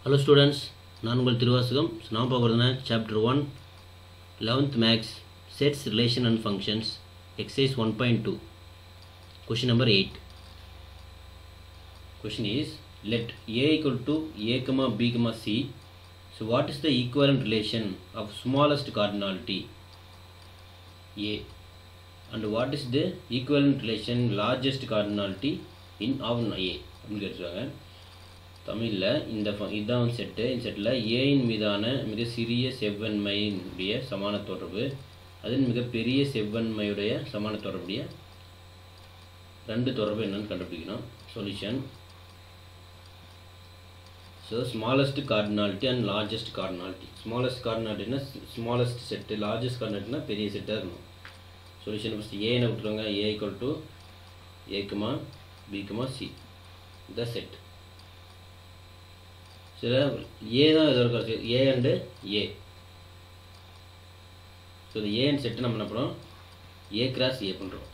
Hello students, நான் உங்கள் திருவாசகம். நாம் பார்க்குறதுனா chapter 1 11th maths sets relation and functions exercise 1.2 question number 8. Question is let a equal to a comma b comma c. So what is the equivalent relation of smallest cardinality a, and what is the equivalent relation largest cardinality in of a அப்படின்னு கேட்டிருக்காங்க. தமிழில் இதுதான் set. இந்த settle ஏயின் மீதான மிக சிறிய செவ்வன்மையினுடைய சமான தொடர்பு, அதன் மிகப்பெரிய செவ்வன்மையுடைய சமான தொடர்புடைய ரெண்டு தொடர்பு என்னன்னு கண்டுபிடிக்கணும். Solution. So smallest cardinality and largest cardinality. Smallest கார்டினாலிட்டினா ஸ்மாலஸ்ட் செட்டு, லார்ஜஸ்ட் கார்டினாலிட்டினா பெரிய செட்டாக இருக்கணும். சொல்யூஷன் ஃபஸ்ட்டு ஏன்னு விட்டுருவாங்க. A equal to A comma B comma C the set. சில ஏ தான் இது ஒரு ஏ அண்டு ஏ. ஸோ இந்த ஏன்னு செட்டு நம்ம என்ன பண்ணுறோம், ஏ கிராஸ் ஏ பண்ணுறோம்.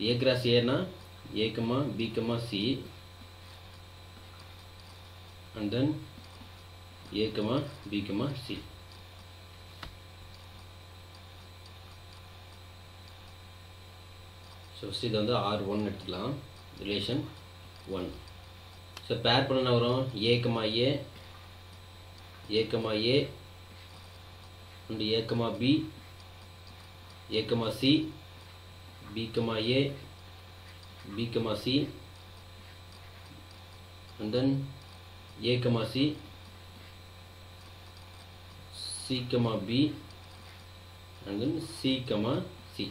ஏ கிராஸ் ஏன்னா A comma B comma C and then A comma B comma C. So first இதை வந்து R1 எடுத்துக்கலாம், ரிலேஷன் 1. ஸோ பேர் பண்ண வரும் A comma A, A comma A and A comma B, A comma C, B comma A, B comma C and then A comma C, C comma B and then C comma C.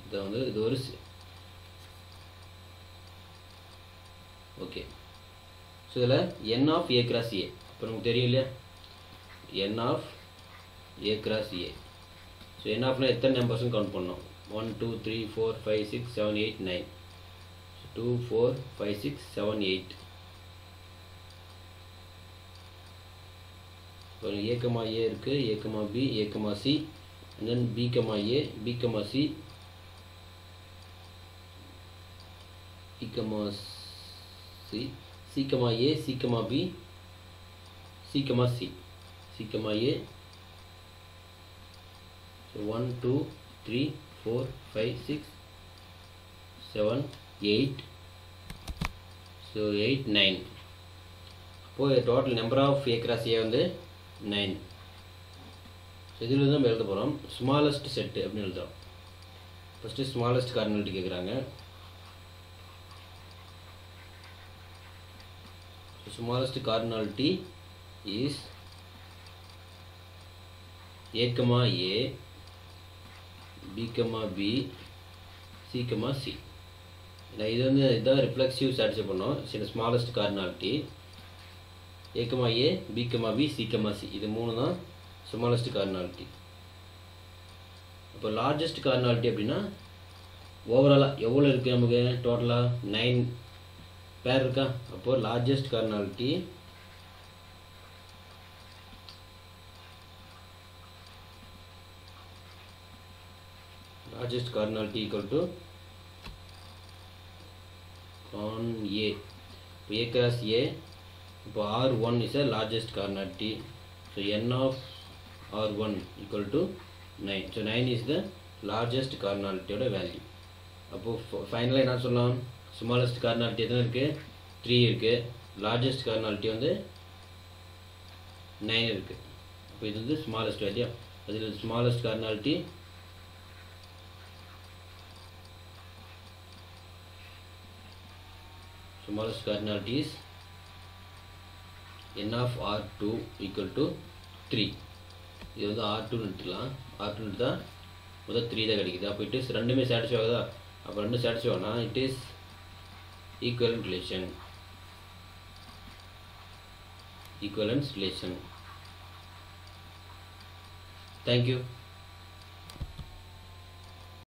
இதை வந்து இது ஒரு okay. So இதில் என் of A cross ஏ இப்போ நமக்கு தெரியும் இல்லையா, N of A cross A. So N ஆஃப்னா எத்தனை நம்பர்ஸ்னு கவுண்ட் பண்ணோம். 1 2 3 4 5 6 7 8 9. 2 4 5 6 7 8. இப்போ ஏ கமா ஏ இருக்குது, A comma B, A comma C and then B comma A, B comma C, B comma C, C comma A, C comma B, C comma C, C comma A. So 1 2 3 4 5 6 7 8. So 8 9. அப்போது total number of A cross A வந்து 9. So இதில் தான் நம்ம எழுத போகிறோம். Smallest set அப்படின்னு எழுதுகிறோம். First smallest cardinality கேட்குறாங்க. Smallest cardinality is a comma a, b comma b, c comma c. இது வந்து இதான் ரிஃப்ளெக்சிவ் சாட்டிஸ்ஃபை பண்ணோம். சில smallest cardinality a comma a, b comma b, c comma c. இது மூணு தான் ஸ்மாலஸ்ட் கார்டினாலிட்டி. இப்போ லார்ஜஸ்ட் கார்டினாலிட்டி அப்படின்னா ஓவராலாக எவ்வளோ இருக்குது நமக்கு, டோட்டலாக 9 பேர் இருக்கா. அப்போ largest cardinality equal to on A. இப்போ A cross A, இப்போ R1 is a largest cardinality. So n of R1 equal to 9. So 9 is the largest cardinality ஓட வேல்யூ. அப்போ ஃபைனலாக என்ன சொல்லலாம், ஸ்மாலஸ்ட் கார்டினாலிட்டி எத்தனை இருக்குது, 3 இருக்குது. லார்ஜஸ்ட் கார்டினாலிட்டி வந்து 9 இருக்குது. அப்போ இது வந்து ஸ்மாலஸ்ட் வேல்யூ. அதில் smallest cardinality is n of R2 equal to 3. இது வந்து R2 எடுத்துக்கலாம். R2 எடுத்தால் முதல் 3 தான் கிடைக்குது. அப்போ இட் இஸ் ரெண்டுமே சாட்டிஸ்ஃபை ஆகுதா. அப்போ ரெண்டும் சாட்டிஸ்ஃபை ஆனால் it is equivalent relation. Thank you.